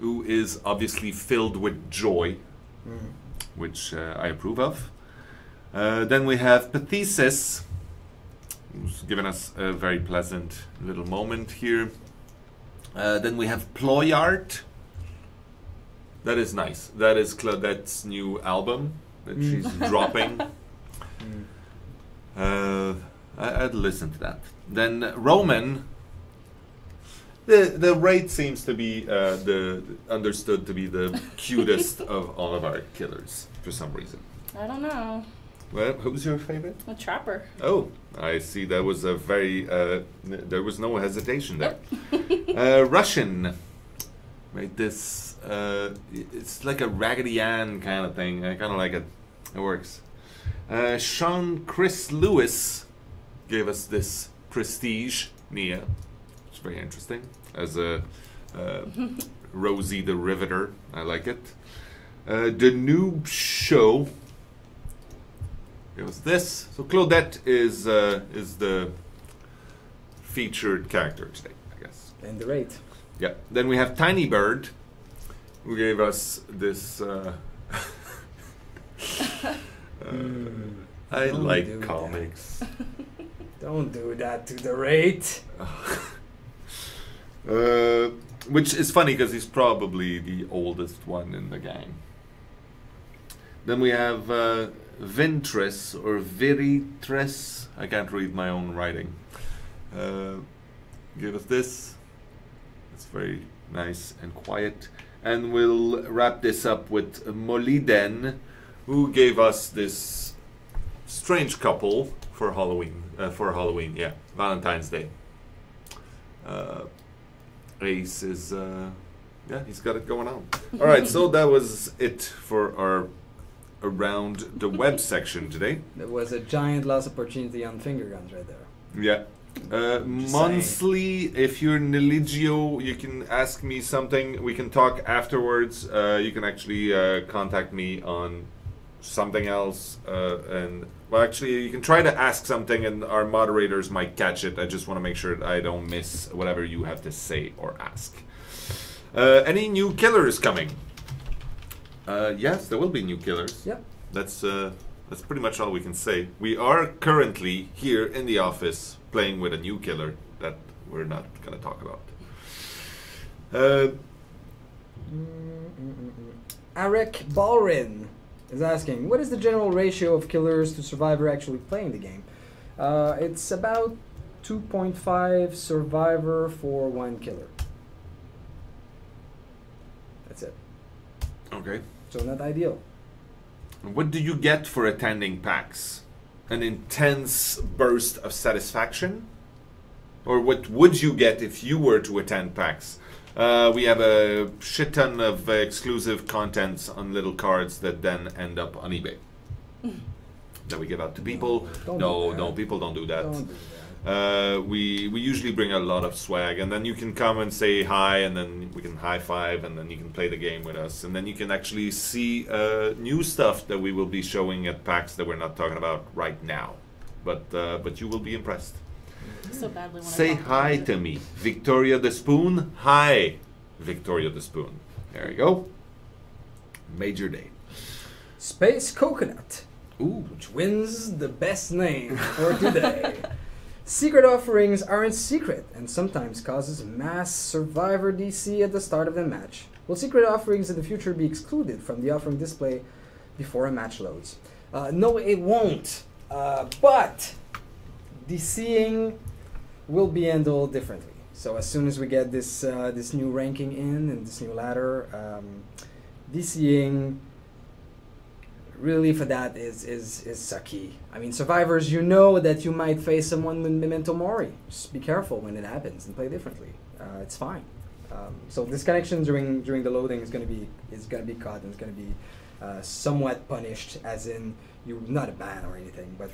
who is obviously filled with joy, which I approve of. Then we have Pathesis, who's given us a very pleasant little moment here. Then we have Ployart. That is nice. That is Claudette's new album that she's dropping. I'd listen to that. Then Roman. The raid seems to be understood to be the cutest of all of our killers for some reason. I don't know. Well, who's your favorite? A trapper. Oh, I see. That was a very. There was no hesitation there. Russian made this. It's like a Raggedy Ann kind of thing. I kind of like it. It works. Sean Chris Lewis gave us this Prestige Nia. It's very interesting. As a Rosie the Riveter. I like it. The Noob Show. It was this. So Claudette is the featured character today, I guess. And the rate. Yeah. Then we have Tiny Bird, who gave us this. I like comics. Don't do that to the rate. Which is funny because he's probably the oldest one in the gang. Then we have Ventress or Viritress. I can't read my own writing. Give us this. It's very nice and quiet. And we'll wrap this up with Moliden, who gave us this strange couple for Halloween. Yeah, Valentine's Day. Ace is, yeah, he's got it going on. All right, so that was it for our around the web section today. There was a giant lost opportunity on finger guns right there. Yeah. Monthly, if you're Niligio, you can ask me something. We can talk afterwards. You can actually contact me on something else. And well, actually, you can try to ask something, and our moderators might catch it. I just want to make sure that I don't miss whatever you have to say or ask. Any new killers coming? Yes, there will be new killers. Yep. That's pretty much all we can say. We are currently here in the office playing with a new killer that we're not going to talk about. Arik Balrin is asking, what is the general ratio of killers to survivor actually playing the game? It's about 2.5 survivor for 1 killer. That's it. Okay. So not ideal. What do you get for attending PAX? An intense burst of satisfaction? Or what would you get if you were to attend PAX? We have a shit ton of exclusive contents on little cards that then end up on eBay. that we give out to people. Don't No, do that. no, people don't do that. Don't do We usually bring a lot of swag, and then you can come and say hi, and then we can high five, and then you can play the game with us, and then you can actually see new stuff that we will be showing at PAX that we're not talking about right now, but you will be impressed. So badly when Say I talk hi about it. to me, Victoria the Spoon. Hi, Victoria the Spoon. There you go. Major day. Space Coconut, Ooh. which wins the best name for today. Secret offerings aren't secret and sometimes causes mass survivor DC at the start of the match. Will secret offerings in the future be excluded from the offering display before a match loads? No, it won't. But DCing will be handled differently. So as soon as we get this this new ranking in and this new ladder, DCing really for that is sucky. I mean, survivors, you know that you might face someone with Memento Mori. Just be careful when it happens and play differently. It's fine. So disconnection during the loading is going to be caught and it's going to be somewhat punished, as in you not a ban or anything, but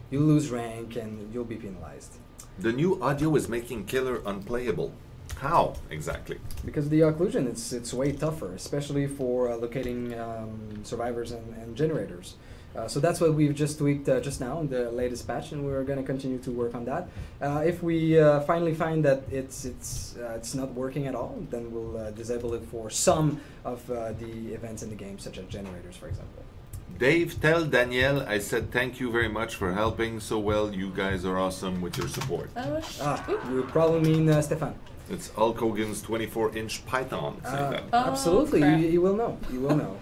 you lose rank and you'll be penalized. The new audio is making Killer unplayable. How exactly? Because the occlusion, it's way tougher, especially for locating survivors and generators. So that's what we've just tweaked just now in the latest patch, and we're going to continue to work on that. If we finally find that it's not working at all, then we'll disable it for some of the events in the game, such as generators, for example. Dave, tell Danielle I said thank you very much for helping so well. You guys are awesome with your support. You probably mean Stefan. It's Hulk Hogan's 24-inch Python. saying that. Oh, Absolutely, crap. you will know. You will know.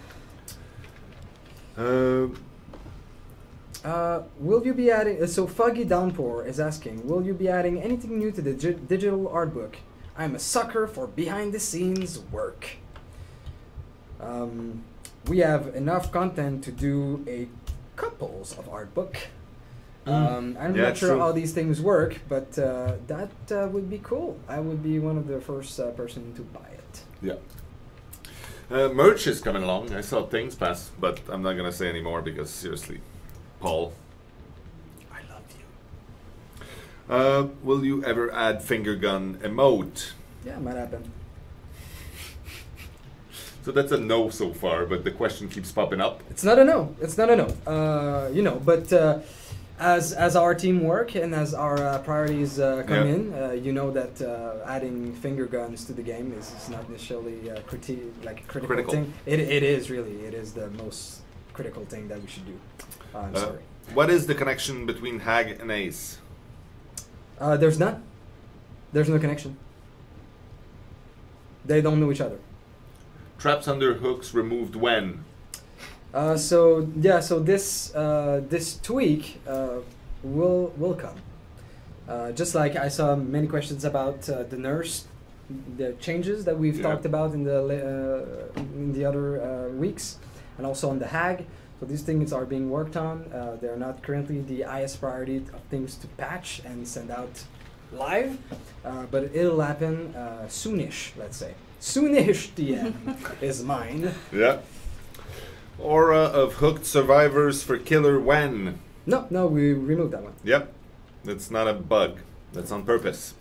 Will you be adding? So Foggy Downpour is asking, will you be adding anything new to the digital art book? I'm a sucker for behind-the-scenes work. We have enough content to do a couples of art book. I'm Yeah, not sure true. how these things work, but that would be cool. I would be one of the first person to buy it. Yeah. Merch is coming along. I saw things pass, but I'm not gonna say anymore because seriously, Paul, I love you. Will you ever add finger gun emote? Yeah, might happen. So that's a no so far, but the question keeps popping up. It's not a no. It's not a no. But as our team work and as our priorities come in, you know that adding finger guns to the game is not necessarily a critical thing. It is really. It is the most critical thing that we should do. I'm sorry. What is the connection between Hag and Ace? There's none. There's no connection. They don't know each other. Traps under hooks removed when? So this tweak will come. Just like I saw many questions about the nurse, the changes that we've talked about in the other weeks, and also on the Hag. So these things are being worked on. They're not currently the highest priority of things to patch and send out live, but it'll happen soonish. Let's say soonish. DM is mine. Yeah. Aura of hooked survivors for Killer when? No, we removed that one. Yep. That's not a bug. That's on purpose.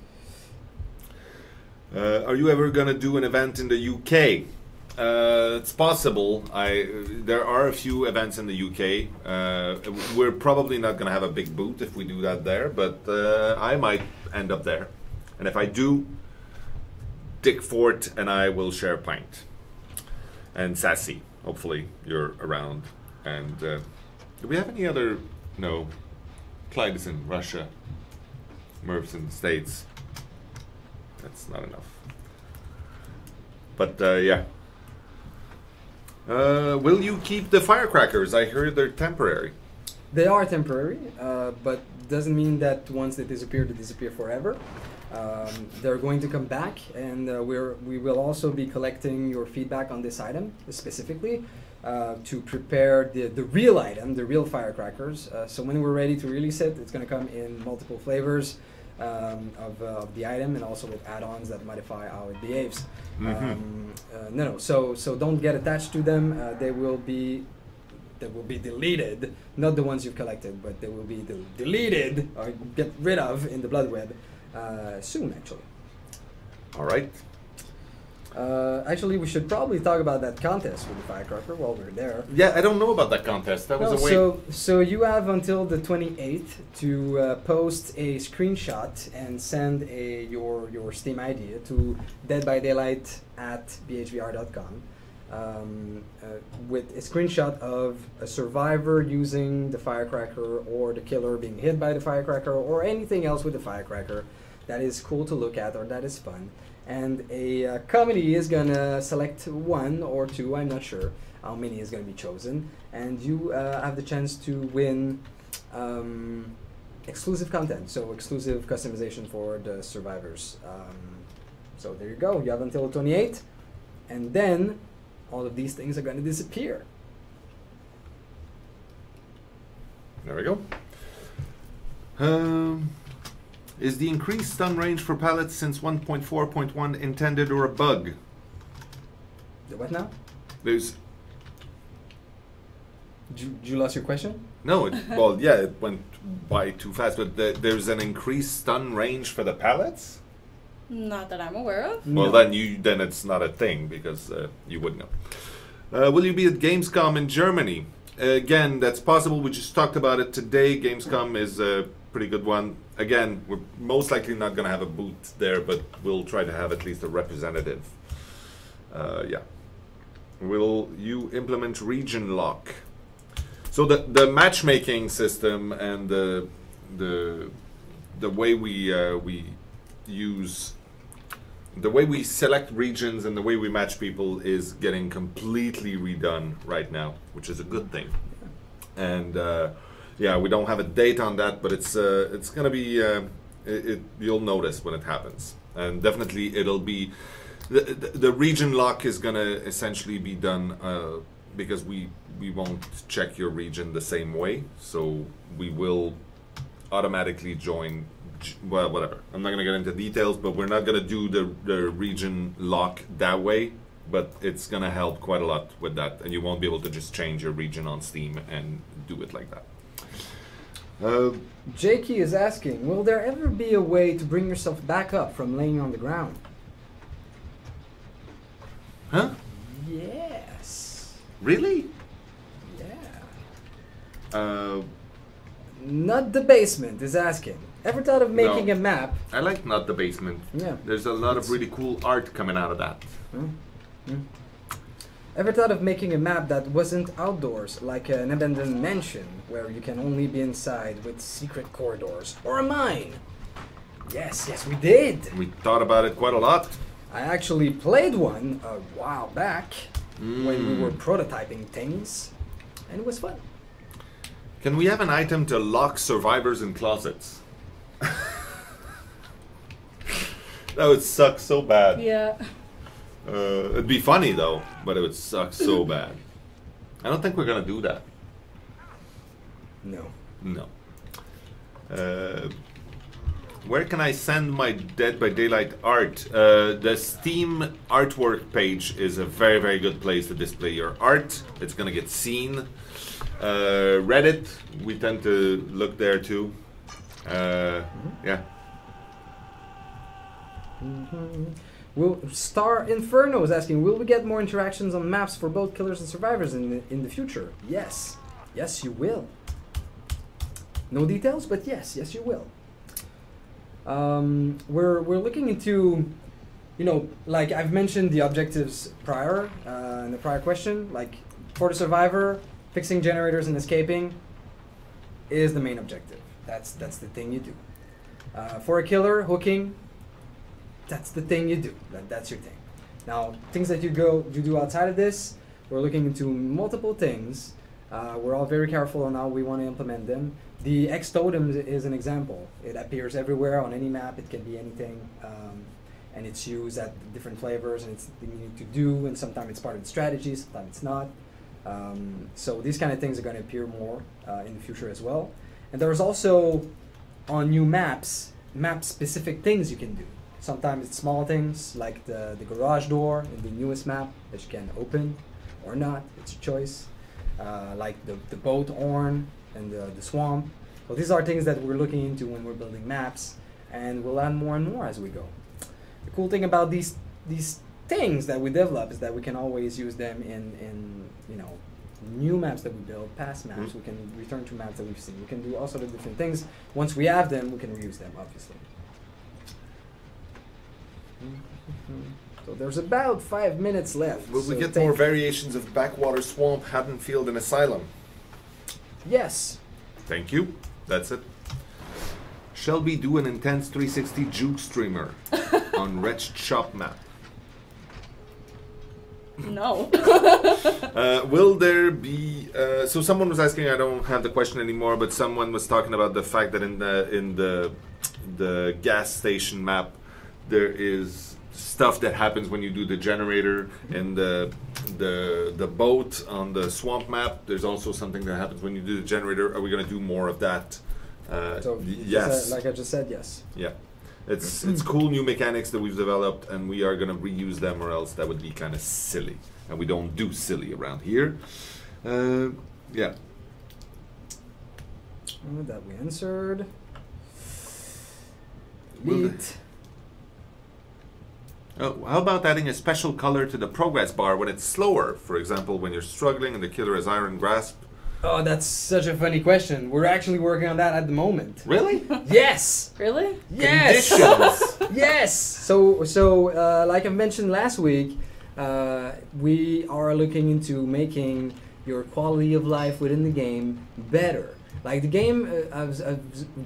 Are you ever gonna do an event in the UK? It's possible. There are a few events in the UK. We're probably not gonna have a big booth if we do that there, but I might end up there. And if I do, Dick Fort and I will share a pint. And Sassy, hopefully you're around. And do we have any other? No. Clyde is in Russia. Merv's in the States. That's not enough. But yeah. Will you keep the firecrackers? I heard they're temporary. They are temporary, but doesn't mean that once they disappear forever. They're going to come back, and we will also be collecting your feedback on this item specifically to prepare the real item, the real firecrackers. So when we're ready to release it, it's going to come in multiple flavors of the item, and also with add-ons that modify how it behaves. Mm-hmm. So don't get attached to them. They will be that will be deleted, not the ones you've collected, but they will be deleted or get rid of in the blood web soon, actually. All right. Actually, we should probably talk about that contest with the firecracker while we're there. Yeah, I don't know about that contest. That was a way. So you have until the 28th to post a screenshot and send your Steam ID to deadbydaylight@bhvr.com with a screenshot of a survivor using the firecracker or the killer being hit by the firecracker or anything else with the firecracker that is cool to look at or that is fun. And a committee is gonna select one or two, I'm not sure how many is gonna be chosen, and you have the chance to win exclusive content, so exclusive customization for the survivors. So there you go, you have until the 28th, and then all of these things are gonna disappear. There we go. Is the increased stun range for pallets since 1.4.1 intended or a bug? The what now? There's... Did you lost your question? No, well, yeah, it went by too fast, but there's an increased stun range for the pallets? Not that I'm aware of. Well, No. then it's not a thing, because you would know. Will you be at Gamescom in Germany? Again, that's possible. We just talked about it today. Gamescom is a pretty good one. Again, we're most likely not going to have a booth there, but we'll try to have at least a representative. Yeah. Will you implement region lock? So the matchmaking system and the way we use, the way we select regions and the way we match people is getting completely redone right now, which is a good thing. And yeah, we don't have a date on that, but it's gonna be you'll notice when it happens, and definitely it'll be the region lock is gonna essentially be done because we won't check your region the same way, so we will automatically join. Well, whatever. I'm not gonna get into details, but we're not gonna do the region lock that way. But it's gonna help quite a lot with that, and you won't be able to just change your region on Steam and do it like that. Jakey is asking, will there ever be a way to bring yourself back up from laying on the ground? Huh? Yes. Really? Yeah. Not the basement is asking. Ever thought of making No. a map? I like Not the Basement. Yeah. There's a lot of really cool art coming out of that. Ever thought of making a map that wasn't outdoors, like an abandoned mansion, where you can only be inside with secret corridors, or a mine? Yes, we did. We thought about it quite a lot. I actually played one a while back when we were prototyping things, and it was fun. Can we have an item to lock survivors in closets? That would suck so bad. Yeah. It'd be funny though, but it would suck so bad. I don't think we're gonna do that. No. No. Where can I send my Dead by Daylight art? The Steam artwork page is a very, very good place to display your art. It's gonna get seen. Reddit, we tend to look there too. Yeah. Will Star Inferno is asking, will we get more interactions on maps for both killers and survivors in the future? Yes. Yes, you will. No details, but yes, you will. We're looking into, you know, like I've mentioned the objectives prior in the prior question. Like for the survivor, fixing generators and escaping is the main objective. That's the thing you do. For a killer, hooking. That's the thing you do. That's your thing. Now, things that you do outside of this, we're looking into multiple things. We're all very careful on how we want to implement them. The X totem is an example. It appears everywhere on any map. It can be anything, and it's used at different flavors, and it's something you need to do. And sometimes it's part of the strategy, sometimes it's not. So these kind of things are going to appear more in the future as well. And there's also on new maps, map-specific things you can do. Sometimes it's small things like the garage door in the newest map that you can open or not. It's your choice. like the boat horn and the swamp. So these are things that we're looking into when we're building maps, and we'll add more and more as we go. The cool thing about these things that we develop is that we can always use them in you know, new maps that we build, past maps. We can return to maps that we've seen. We can do all sorts of different things. Once we have them, we can reuse them, obviously. So there's about 5 minutes left. Will we get more variations of Backwater, Swamp, Haddonfield, and Asylum? Yes. Thank you. That's it. Shelby do an intense 360 juke streamer on Wretched Shop map. No. Will there be? So someone was asking. I don't have the question anymore, but someone was talking about the fact that in the gas station map there is stuff that happens when you do the generator, and the boat on the swamp map. There's also something that happens when you do the generator. Are we going to do more of that? Yes. Like I just said, yes. Yeah. It's cool new mechanics that we've developed, and we are gonna reuse them, or else that would be kind of silly, and we don't do silly around here. Yeah. That we answered. Will Neat. Oh, how about adding a special color to the progress bar when it's slower? For example, when you're struggling and the killer has iron grasp. Oh, that's such a funny question. We're actually working on that at the moment. Really? Yes. Really? Yes. Conditions. Yes. So like I mentioned last week, we are looking into making your quality of life within the game better. Like the game has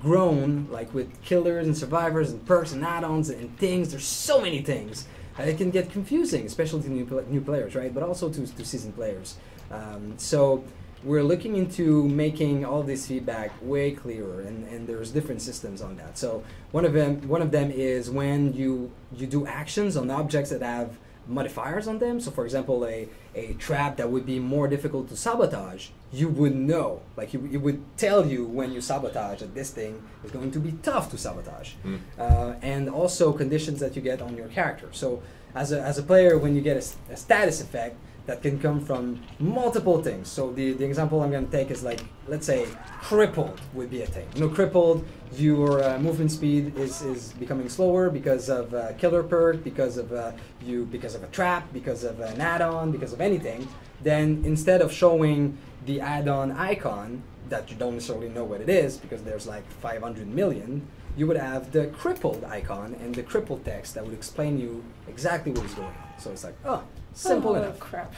grown, like with killers and survivors and perks and add-ons and things. There's so many things. It can get confusing, especially to new players, right? But also to seasoned players. So we're looking into making all this feedback way clearer, and there's different systems on that. So one of them is when you do actions on objects that have modifiers on them. So for example, a trap that would be more difficult to sabotage, you would know, like it would tell you when you sabotage that this thing is going to be tough to sabotage. And also conditions that you get on your character. So as a player, when you get a status effect, that can come from multiple things. So the example I'm going to take is, like, let's say crippled would be a thing. You know, crippled, your movement speed is becoming slower because of a killer perk, because of a trap, because of an add-on, because of anything. Then instead of showing the add-on icon that you don't necessarily know what it is, because there's like 500 million, you would have the crippled icon and the crippled text that would explain you exactly what is going on. So it's like, oh, simple enough. Crap.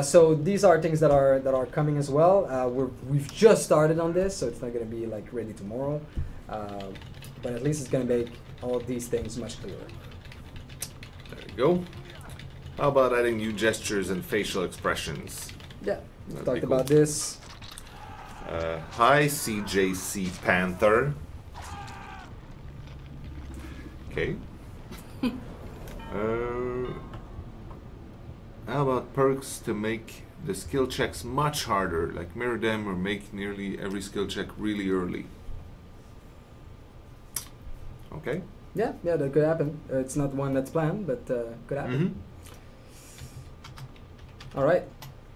So these are things that are coming as well. We've just started on this, so it's not going to be like ready tomorrow. But at least it's going to make all of these things much clearer. There you go. How about adding new gestures and facial expressions? Yeah, we've That'd talked be cool. about this. Hi, CJC Panther. Okay. How about perks to make the skill checks much harder, like mirror them or make nearly every skill check really early? Okay. Yeah, that could happen. It's not one that's planned, but could happen. All right.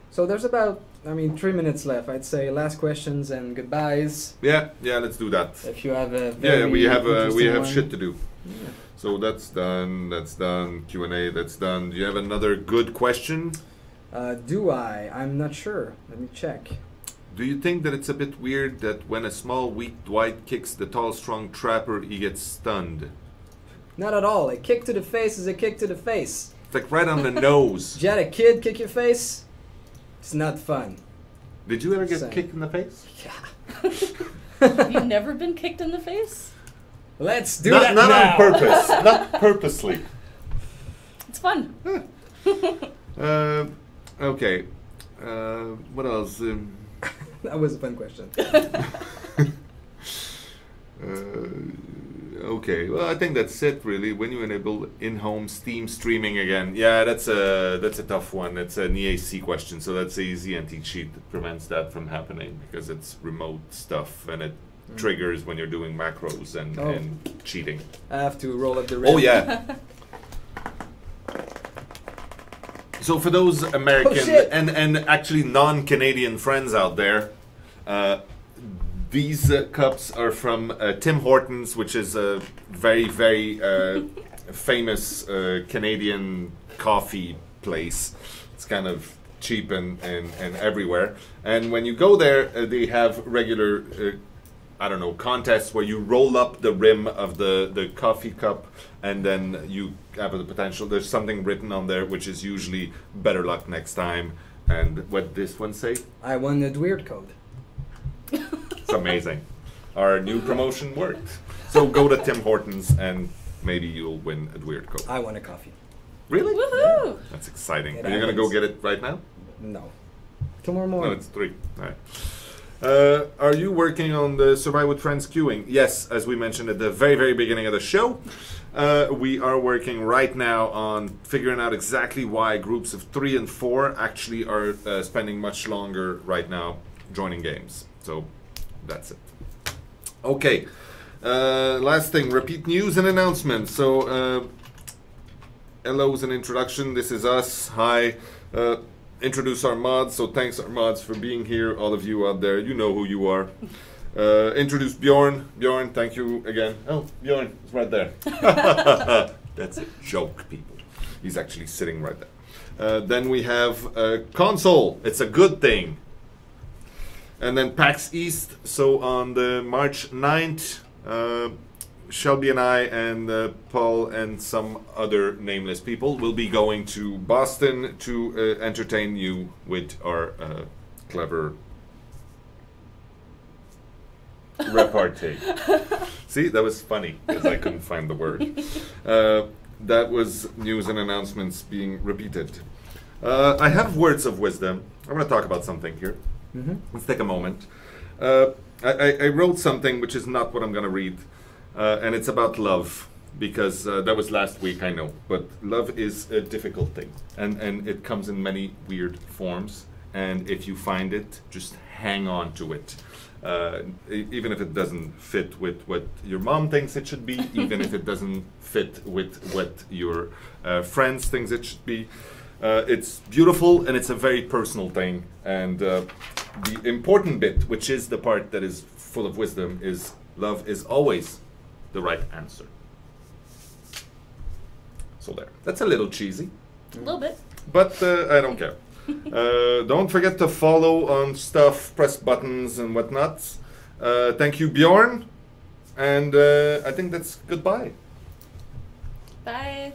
So there's about, 3 minutes left. I'd say last questions and goodbyes. Yeah, let's do that. If you have a We have one. shit to do. Yeah. So that's done. Q&A, that's done. Do you have another good question? Do I? I'm not sure. Let me check. Do you think that it's a bit weird that when a small, weak Dwight kicks the tall, strong trapper, he gets stunned? Not at all. A kick to the face is a kick to the face. It's like right on the nose. Did you have a kid kick your face? It's not fun. Did you ever get Same. kicked in the face? Yeah. Have you never been kicked in the face? Let's do Not that now. on purpose. Not purposely. It's fun. Okay. What else? That was a fun question. Okay. Well, I think that's it, really. When you enable in-home Steam streaming again, yeah, that's a tough one. It's an EAC question, so that's the easy anti-cheat that prevents that from happening because it's remote stuff and it triggers when you're doing macros and cheating. I have to roll up the rim. Oh yeah. So for those American shit. and actually non-Canadian friends out there, these cups are from Tim Hortons, which is a very, very famous Canadian coffee place. It's kind of cheap and everywhere. And when you go there, they have regular, I don't know, contests where you roll up the rim of the coffee cup, and then you have the potential. There's something written on there, which is usually better luck next time. And what this one say? I won the weird code. It's amazing. Our new promotion worked. So go to Tim Hortons and maybe you'll win a weird code. I won a coffee. Really? Woohoo! That's exciting. It Are you going to go happens. get it right now? No. Tomorrow No, morning. it's 3. All right. Are you working on the Survive with Friends queuing? Yes, as we mentioned at the very, very beginning of the show. We are working right now on figuring out exactly why groups of 3 and 4 actually are spending much longer right now joining games. So that's it. Okay. Last thing, repeat news and announcements. So hello's an introduction. This is us. Hi. Introduce our mods. So thanks our mods for being here. All of you out there, you know who you are. Introduce Bjorn. Bjorn, thank you again. Oh, Bjorn is right there. That's a joke, people. He's actually sitting right there. Then we have console. It's a good thing. And then PAX East. So on the March 9th, Shelby and I and Paul and some other nameless people will be going to Boston to entertain you with our clever repartee. See, that was funny because I couldn't find the word. That was news and announcements being repeated. I have words of wisdom. I'm going to talk about something here. Mm-hmm. Let's take a moment. I wrote something which is not what I'm going to read. And it's about love, because that was last week, I know. But love is a difficult thing, and it comes in many weird forms. And if you find it, just hang on to it. Even if it doesn't fit with what your mom thinks it should be, even if it doesn't fit with what your friends thinks it should be. It's beautiful, and it's a very personal thing. And the important bit, which is the part that is full of wisdom, is love is always the right answer. So there. That's a little cheesy. A little bit. But I don't care. Don't forget to follow on stuff, press buttons and whatnot. Thank you, Bjorn. And I think that's goodbye. Bye.